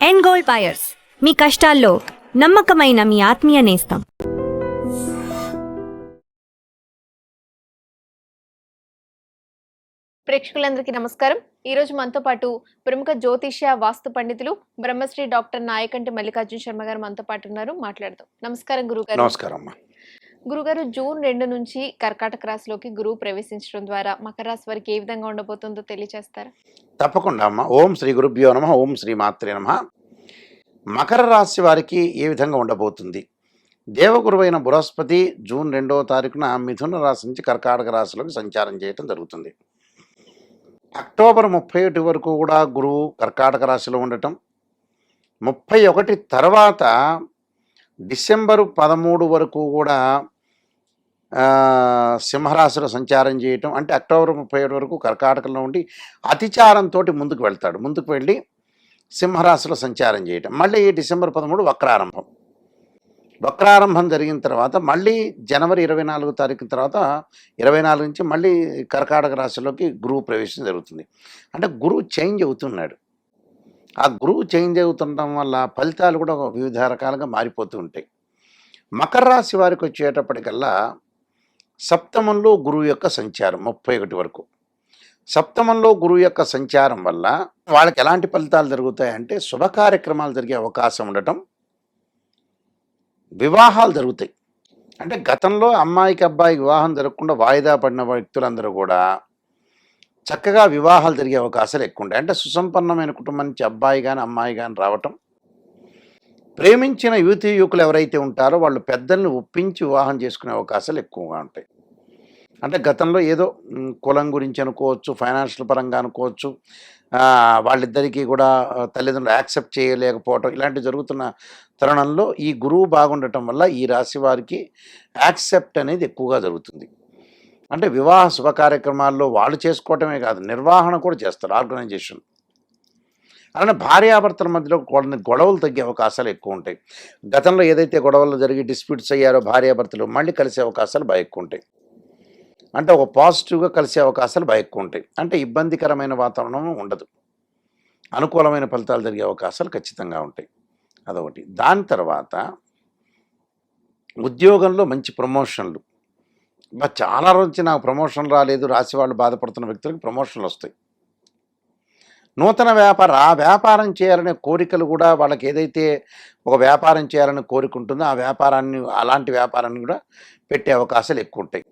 And gold buyers, మీ కష్టాల్లో నమ్మకమైన మీ ఆత్మీయ నేస్తం. ప్రేక్షకులందరికీ నమస్కారం. ఈరోజు మనతో పాటు ప్రముఖ జ్యోతిష్య వాస్తు పండితులు బ్రహ్మశ్రీ డాక్టర్ నాయకంటి మల్లికార్జున శర్మ గారు మనతో పాటు ఉన్నారు. మాట్లాడదాం. నమస్కారం గురుగారు. నమస్కారం. గురుగారు, జూన్ 2 నుంచి కర్కాటక రాశిలోకి గురువు ప్రవేశించడం ద్వారా మకర రాశి వారికి ఏ విధంగా ఉండబోతుందో తెలియజేస్తారా? తప్పకుండా అమ్మ. ఓం శ్రీ గురుభ్యో నమః. ఓం శ్రీ మాత్రే నమః. మకర రాశి వారికి ఏ విధంగా ఉండబోతుంది? దేవగురువైన బృహస్పతి జూన్ 2వ తారీఖున మిథున రాశి నుంచి కర్కాటక రాశిలోకి సంచారం చేయటం జరుగుతుంది. అక్టోబర్ 31 వరకు కూడా గురువు కర్కాటక రాశిలో ఉండటం, 31 తర్వాత డిసెంబరు 13 వరకు కూడా సింహరాశిలో సంచారం చేయటం. అంటే అక్టోబర్ 31 వరకు కర్కాటకంలో ఉండి అతిచారంతో ముందుకు వెళ్తాడు. ముందుకు వెళ్ళి సింహరాశిలో సంచారం చేయటం. మళ్ళీ డిసెంబర్ 13 వక్రారంభం. వక్రారంభం జరిగిన తర్వాత మళ్ళీ జనవరి 24 తారీఖు తర్వాత 24 నుంచి మళ్ళీ కర్కాటక రాశిలోకి గురువు ప్రవేశం జరుగుతుంది. అంటే గురువు చేంజ్ అవుతున్నాడు. ఆ గురువు చేంజ్ అవుతుండడం వల్ల ఫలితాలు కూడా వివిధ రకాలుగా మారిపోతూ ఉంటాయి. మకర రాశి వారికి వచ్చేటప్పటికల్లా సప్తమంలో గురువు యొక్క సంచారం 31 వరకు. సప్తమంలో గురువు యొక్క సంచారం వల్ల వాళ్ళకి ఎలాంటి ఫలితాలు జరుగుతాయంటే శుభ కార్యక్రమాలు జరిగే అవకాశం ఉండటం, వివాహాలు జరుగుతాయి. అంటే గతంలో అమ్మాయికి అబ్బాయికి వివాహం జరగకుండా వాయిదా పడిన వ్యక్తులందరూ కూడా చక్కగా వివాహాలు జరిగే అవకాశాలు ఎక్కువ ఉంటాయి. అంటే సుసంపన్నమైన కుటుంబం నుంచి అబ్బాయి కానీ అమ్మాయి కానీ రావటం, ప్రేమించిన యువతీ యువకులు ఎవరైతే ఉంటారో వాళ్ళు పెద్దల్ని ఒప్పించి వివాహం చేసుకునే అవకాశాలు ఎక్కువగా ఉంటాయి. అంటే గతంలో ఏదో కులం గురించి అనుకోవచ్చు, ఫైనాన్షియల్ పరంగా అనుకోవచ్చు, వాళ్ళిద్దరికీ కూడా తల్లిదండ్రులు యాక్సెప్ట్ చేయలేకపోవటం, ఇలాంటివి జరుగుతున్న తరుణంలో ఈ గురువు బాగుండటం వల్ల ఈ రాశి వారికి యాక్సెప్ట్ అనేది ఎక్కువగా జరుగుతుంది. అంటే వివాహ శుభ కార్యక్రమాల్లో వాళ్ళు చేసుకోవటమే కాదు, నిర్వహణ కూడా చేస్తారు, ఆర్గనైజేషన్. అలానే భార్యాభర్తల మధ్యలో కొన్ని గొడవలు తగ్గే అవకాశాలు ఎక్కువ ఉంటాయి. గతంలో ఏదైతే గొడవలు జరిగి డిస్ప్యూట్స్ అయ్యారో భార్యాభర్తలు మళ్ళీ కలిసే అవకాశాలు బాగా ఎక్కువ ఉంటాయి. అంటే ఒక పాజిటివ్గా కలిసే అవకాశాలు బాగా ఎక్కువ ఉంటాయి. అంటే ఇబ్బందికరమైన వాతావరణం ఉండదు, అనుకూలమైన ఫలితాలు జరిగే అవకాశాలు ఖచ్చితంగా ఉంటాయి. అదొకటి. దాని తర్వాత ఉద్యోగంలో మంచి ప్రమోషన్లు. చాలా రోజు నాకు ప్రమోషన్ రాలేదు, రాసి వాళ్ళు బాధపడుతున్న వ్యక్తులకు ప్రమోషన్లు వస్తాయి. నూతన వ్యాపారం చేయాలనే కోరికలు కూడా వాళ్ళకి ఏదైతే ఒక వ్యాపారం చేయాలనే కోరిక ఉంటుందో ఆ వ్యాపారాన్ని, అలాంటి వ్యాపారాన్ని కూడా పెట్టే అవకాశాలు ఎక్కువ ఉంటాయి.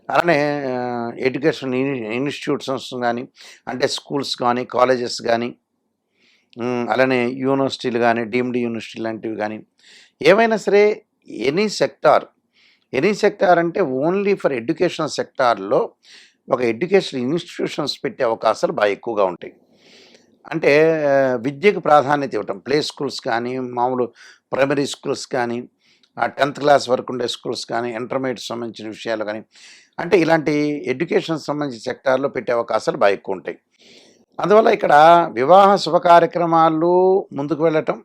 అలానే ఎడ్యుకేషన్ ఇన్స్టిట్యూట్స్ కానీ, అంటే స్కూల్స్ కానీ, కాలేజెస్ కానీ, అలానే యూనివర్సిటీలు కానీ, డీమ్డ్ యూనివర్సిటీ లాంటివి కానీ, ఏవైనా సరే ఎనీ సెక్టార్ అంటే ఓన్లీ ఫర్ ఎడ్యుకేషన్ సెక్టార్లో ఒక ఎడ్యుకేషన్ ఇన్స్టిట్యూషన్స్ పెట్టే అవకాశాలు బాగా ఎక్కువగా ఉంటాయి. అంటే విద్యకు ప్రాధాన్యత ఇవ్వటం, ప్లే స్కూల్స్ కానీ, మామూలు ప్రైమరీ స్కూల్స్ కానీ, 10th క్లాస్ వరకు ఉండే స్కూల్స్ కానీ, ఇంటర్మీడియట్ సంబంధించిన విషయాలు కానీ, అంటే ఇలాంటి ఎడ్యుకేషన్ సంబంధించిన సెక్టార్లో పెట్టే అవకాశాలు బాగా ఎక్కువ ఉంటాయి. అందువల్ల ఇక్కడ వివాహ శుభ కార్యక్రమాలు ముందుకు వెళ్ళటం,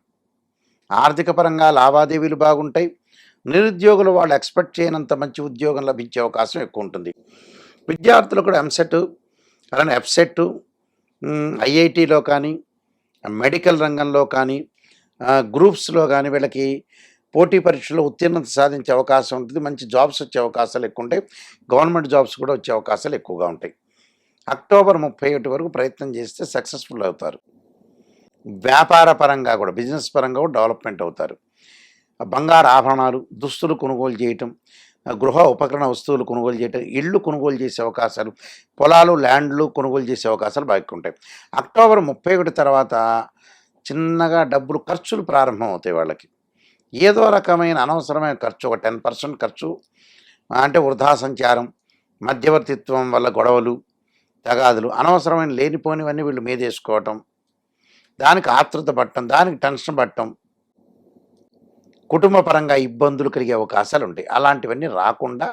ఆర్థిక పరంగా లావాదేవీలు బాగుంటాయి. నిరుద్యోగులు వాళ్ళు ఎక్స్పెక్ట్ చేయనంత మంచి ఉద్యోగం లభించే అవకాశం ఎక్కువ ఉంటుంది. విద్యార్థులు కూడా ఎంసెట్, అలానే ఎఫ్సెట్, ఐఐటీలో కానీ, మెడికల్ రంగంలో కానీ, గ్రూప్స్లో కానీ వీళ్ళకి పోటీ పరీక్షలో ఉత్తీర్ణత సాధించే అవకాశం ఉంటుంది. మంచి జాబ్స్ వచ్చే అవకాశాలు ఎక్కువ ఉంటాయి. గవర్నమెంట్ జాబ్స్ కూడా వచ్చే అవకాశాలు ఎక్కువగా ఉంటాయి. అక్టోబర్ 31 వరకు ప్రయత్నం చేస్తే సక్సెస్ఫుల్ అవుతారు. వ్యాపార పరంగా కూడా, బిజినెస్ పరంగా కూడా డెవలప్మెంట్ అవుతారు. బంగారు ఆభరణాలు, దుస్తులు కొనుగోలు చేయటం, గృహ ఉపకరణ వస్తువులు కొనుగోలు చేయటం, ఇళ్ళు కొనుగోలు చేసే అవకాశాలు, పొలాలు, ల్యాండ్లు కొనుగోలు చేసే అవకాశాలు బాగా ఉంటాయి. అక్టోబర్ 31 తర్వాత చిన్నగా డబ్బులు ఖర్చులు ప్రారంభం అవుతాయి వాళ్ళకి. ఏదో రకమైన అనవసరమైన ఖర్చు, ఒక 10% ఖర్చు, అంటే వృధా సంచారం, మధ్యవర్తిత్వం వల్ల గొడవలు, తగాదులు, అనవసరమైన లేనిపోనివన్నీ వీళ్ళు మీదేసుకోవటం, దానికి ఆతృత పట్టడం, దానికి టెన్షన్ పట్టడం, కుటుంబ పరంగా ఇబ్బందులు కలిగే అవకాశాలు ఉంటాయి. అలాంటివన్నీ రాకుండా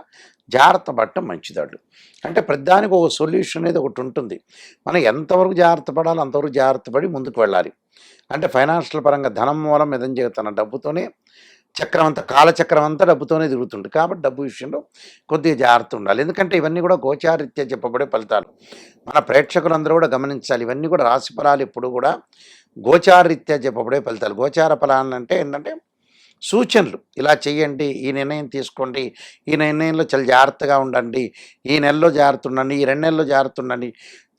జాగ్రత్త పడటం మంచిదాళ్ళు. అంటే ప్రతిదానికి ఒక సొల్యూషన్ అనేది ఒకటి ఉంటుంది. మనం ఎంతవరకు జాగ్రత్త పడాలో అంతవరకు జాగ్రత్త పడి ముందుకు వెళ్ళాలి. అంటే ఫైనాన్షియల్ పరంగా ధనం మూలం తన డబ్బుతోనే కాలచక్రం అంతా డబ్బుతోనే తిరుగుతుంది. కాబట్టి డబ్బు విషయంలో కొద్దిగా జాగ్రత్త ఉండాలి. ఎందుకంటే ఇవన్నీ కూడా గోచారీత్యా చెప్పబడే ఫలితాలు. మన ప్రేక్షకులందరూ కూడా గమనించాలి. ఇవన్నీ కూడా రాశి ఫలాలు ఎప్పుడు కూడా గోచారీత్యా చెప్పబడే ఫలితాలు. గోచార ఫలాలు అంటే ఏంటంటే సూచనలు. ఇలా చేయండి, ఈ నిర్ణయం తీసుకోండి, ఈ నిర్ణయంలో చాలా జాగ్రత్తగా ఉండండి, ఈ నెలలో జాగ్రత్త ఉండండి, ఈ 2 నెలల్లో జాగ్రత్త ఉండండి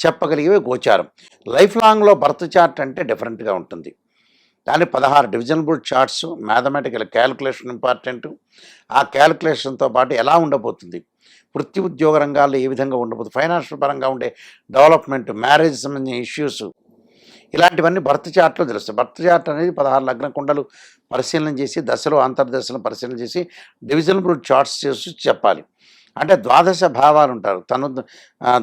చెప్పగలిగేవి గోచారం. లైఫ్ లాంగ్లో బర్త్ చార్ట్ అంటే డిఫరెంట్గా ఉంటుంది. దాని 16 డివిజనబుల్ చార్ట్స్, మ్యాథమెటికల్ క్యాలిక్యులేషన్ ఇంపార్టెంట్. ఆ క్యాలిక్యులేషన్తో పాటు ఎలా ఉండబోతుంది, వృత్తి ఉద్యోగ రంగాల్లో ఏ విధంగా ఉండబోతుంది, ఫైనాన్షియల్ పరంగా ఉండే డెవలప్మెంట్, మ్యారేజ్ సంబంధించిన ఇష్యూస్, ఇలాంటివన్నీ బర్త్ చార్ట్లో తెలుస్తాయి. బర్త్ చార్ట్ అనేది 16 లగ్న కుండలు పరిశీలన చేసి దశలు అంతర్దశలను పరిశీలన చేసి డివిజనబుల్ చార్ట్స్ చేసి చెప్పాలి. అంటే ద్వాదశ భావాలు ఉంటారు.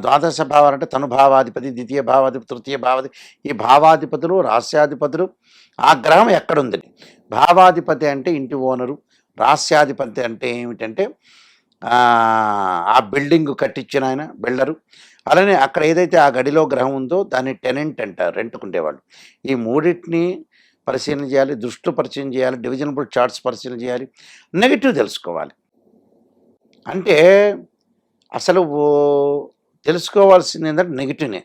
ద్వాదశ భావాలు అంటే తను భావాధిపతి, ద్వితీయ భావాధిపతి, తృతీయ భావాధిపతి, ఈ భావాధిపతులు రాస్యాధిపతులు ఆ గ్రహం ఎక్కడుంది. భావాధిపతి అంటే ఇంటి ఓనరు, రాస్యాధిపతి అంటే ఏమిటంటే ఆ బిల్డింగ్ కట్టించిన ఆయన బిల్డరు. అలానే అక్కడ ఏదైతే ఆ గడిలో గ్రహం ఉందో దాన్ని టెనెంట్ అంటారు, రెంట్కుండేవాళ్ళు. ఈ మూడింటిని పరిశీలన చేయాలి, దృష్టిలో పరిచయం చేయాలి, డివిజనబుల్ చార్ట్స్ పరిశీలన చేయాలి, నెగిటివ్ తెలుసుకోవాలి. అంటే అసలు తెలుసుకోవాల్సింది ఏంటంటే నెగిటివ్నే.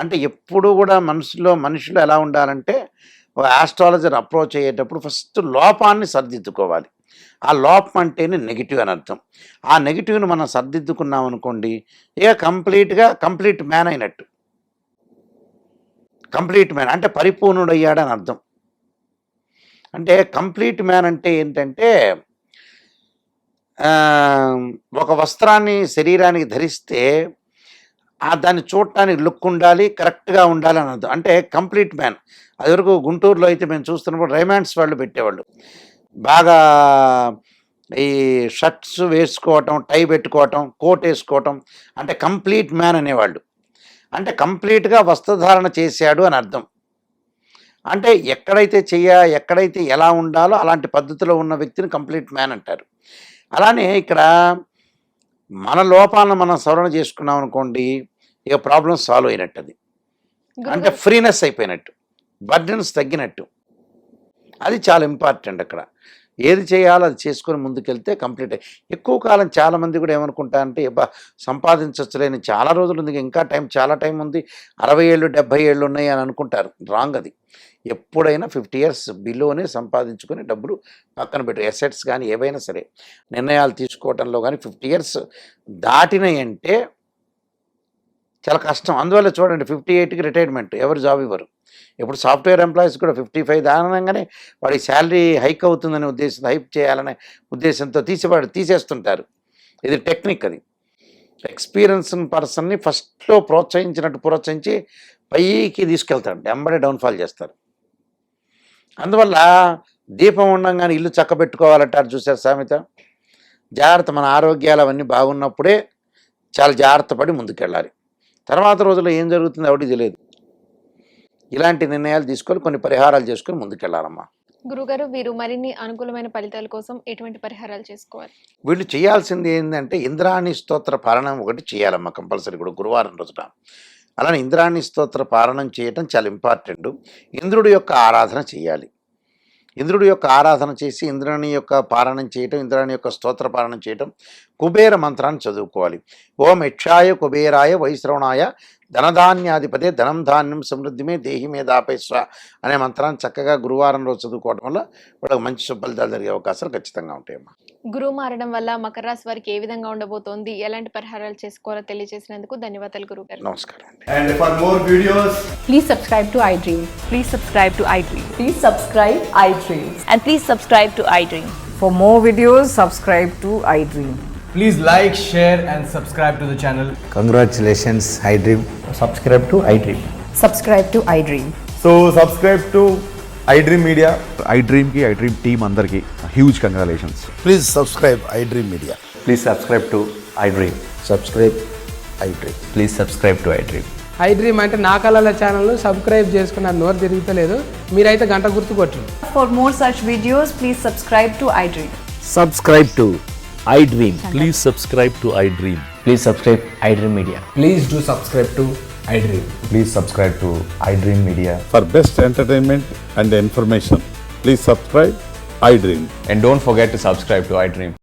అంటే ఎప్పుడు కూడా మనుషులు ఎలా ఉండాలంటే ఆస్ట్రాలజర్ అప్రోచ్ అయ్యేటప్పుడు ఫస్ట్ లోపాన్ని సరిదిద్దుకోవాలి. ఆ లోపం అంటేనే నెగిటివ్ అని అర్థం. ఆ నెగిటివ్ని మనం సరిదిద్దుకున్నాం అనుకోండి, ఇక కంప్లీట్ మ్యాన్ అయినట్టు. కంప్లీట్ మ్యాన్ అంటే పరిపూర్ణుడయ్యాడని అర్థం. అంటే కంప్లీట్ మ్యాన్ అంటే ఏంటంటే ఒక వస్త్రాన్ని శరీరానికి ధరిస్తే దాన్ని చూడటానికి లుక్ ఉండాలి, కరెక్ట్గా ఉండాలి అని అర్థం. అంటే కంప్లీట్ మ్యాన్. అది వరకు గుంటూరులో అయితే మేము చూస్తున్నప్పుడు రైమాండ్స్ వాళ్ళు పెట్టేవాళ్ళు. బాగా ఈ షర్ట్స్ వేసుకోవటం, టై పెట్టుకోవటం, కోట్ వేసుకోవటం, అంటే కంప్లీట్ మ్యాన్ అనేవాళ్ళు. అంటే కంప్లీట్గా వస్త్రధారణ చేశాడు అని అర్థం. అంటే ఎక్కడైతే ఎలా ఉండాలో అలాంటి పద్ధతిలో ఉన్న వ్యక్తిని కంప్లీట్ మ్యాన్ అంటారు. అలానే ఇక్కడ మన లోపాలను మనం సవరణ చేసుకున్నాం అనుకోండి, ఇక ప్రాబ్లం సాల్వ్ అయినట్టు. అది అంటే ఫ్రీనెస్ అయిపోయినట్టు, బర్డెన్స్ తగ్గినట్టు. అది చాలా ఇంపార్టెంట్. అక్కడ ఏది చేయాలో అది చేసుకొని ముందుకెళ్తే కంప్లీట్. ఎక్కువ కాలం చాలామంది కూడా ఏమనుకుంటారంటే సంపాదించలేని చాలా రోజులు ఉంది, ఇంకా చాలా టైం ఉంది, 60 ఏళ్ళు 70 ఏళ్ళు ఉన్నాయి అని అనుకుంటారు. రాంగ్. అది ఎప్పుడైనా 50 ఇయర్స్ బిలోనే సంపాదించుకొని డబ్బులు పక్కన పెట్టు. ఎసెట్స్ కానీ ఏవైనా సరే నిర్ణయాలు తీసుకోవడంలో కానీ 50 ఇయర్స్ దాటినాయి అంటే చాలా కష్టం. అందువల్ల చూడండి 58కి రిటైర్మెంట్, ఎవరు జాబ్ ఇవ్వరు. ఇప్పుడు సాఫ్ట్వేర్ ఎంప్లాయీస్ కూడా 55 దానంగానే వాడి శాలరీ హైక్ అవుతుందనే ఉద్దేశంతో, హైక్ చేయాలనే ఉద్దేశంతో తీసేస్తుంటారు. ఇది టెక్నిక్. అది ఎక్స్పీరియన్స్ పర్సన్ని ఫస్ట్లో ప్రోత్సహించి పైకి తీసుకెళ్తారు, వెంబడే డౌన్ఫాల్ చేస్తారు. అందువల్ల దీపం ఉండంగానే ఇల్లు చక్కబెట్టుకోవాలంటారు, చూసారు సామెత. జాగ్రత్త. మన ఆరోగ్యాలు అవన్నీ బాగున్నప్పుడే చాలా జాగ్రత్త పడి ముందుకెళ్ళాలి. తర్వాత రోజుల్లో ఏం జరుగుతుందో ఎవరికి తెలియదు. ఇలాంటి నిర్ణయాలు తీసుకొని కొన్ని పరిహారాలు చేసుకొని ముందుకెళ్ళాలమ్మా. గురుగారు, వీరు మరిన్ని అనుకూలమైన ఫలితాల కోసం ఎటువంటి పరిహారాలు చేసుకోవాలి? వీళ్ళు చేయాల్సింది ఏంటంటే ఇంద్రాణి స్తోత్ర పారాయణం ఒకటి చేయాలమ్మా కంపల్సరీ కూడా గురువారం రోజున. అలానే ఇంద్రాణి స్తోత్ర పారాయణం చేయటం చాలా ఇంపార్టెంట్. ఇంద్రుడి యొక్క ఆరాధన చేయాలి. ఇంద్రుడి యొక్క ఆరాధన చేసి ఇంద్రాణి యొక్క పారాయణం చేయటం, ఇంద్రాణి యొక్క స్తోత్ర పారాయణం చేయటం, కుబేర మంత్రాన్ని చదువుకోవాలి. ఓం యక్షాయ కుబేరాయ వైశ్రవణాయ ధనధాన్యాధిపతే ధనం ధాన్యం సమృద్ధిమే దేహి మే దాపేశ్వ అనే మంత్రాన్ని చక్కగా గురువారం రోజు చదువుకోవడం వల్ల వాళ్ళకి మంచి శుభఫలితాలు జరిగే అవకాశాలు ఖచ్చితంగా ఉంటాయమ్మా. గురువు మారడం వల్ల మకర రాశి వారికి ఏ విధంగా ఉండబోతోంది, ఎలాంటి పరిహారాలు చేసుకోవాలో తెలియజేసినందుకు ధన్యవాదాలు గురుగారు. నమస్కారం. And for more videos, Please subscribe to iDream. Please subscribe to iDream. Please subscribe iDream. And please subscribe to iDream. For more videos, subscribe to iDream. please like, share and subscribe to the channel. Congratulations, iDream. Subscribe to iDream. Subscribe to iDream. So subscribe to iDream Media. iDream team అందరికి huge congratulations. Please subscribe iDream Media. Please subscribe to iDream. Subscribe iDream. Please subscribe to iDream. iDream అంటే నా కళల ఛానల్ను subscribe చేసుకున్నారు, నోరు తిరుగుతలేదు. మీరైతే గంట గుర్తు కొట్టండి. For more such videos, please subscribe to iDream. Subscribe to iDream. Please subscribe to iDream. Please subscribe iDream Media. Please do subscribe to iDream. Please subscribe to iDream Media. For best entertainment and information, please subscribe iDream. And don't forget to subscribe to iDream.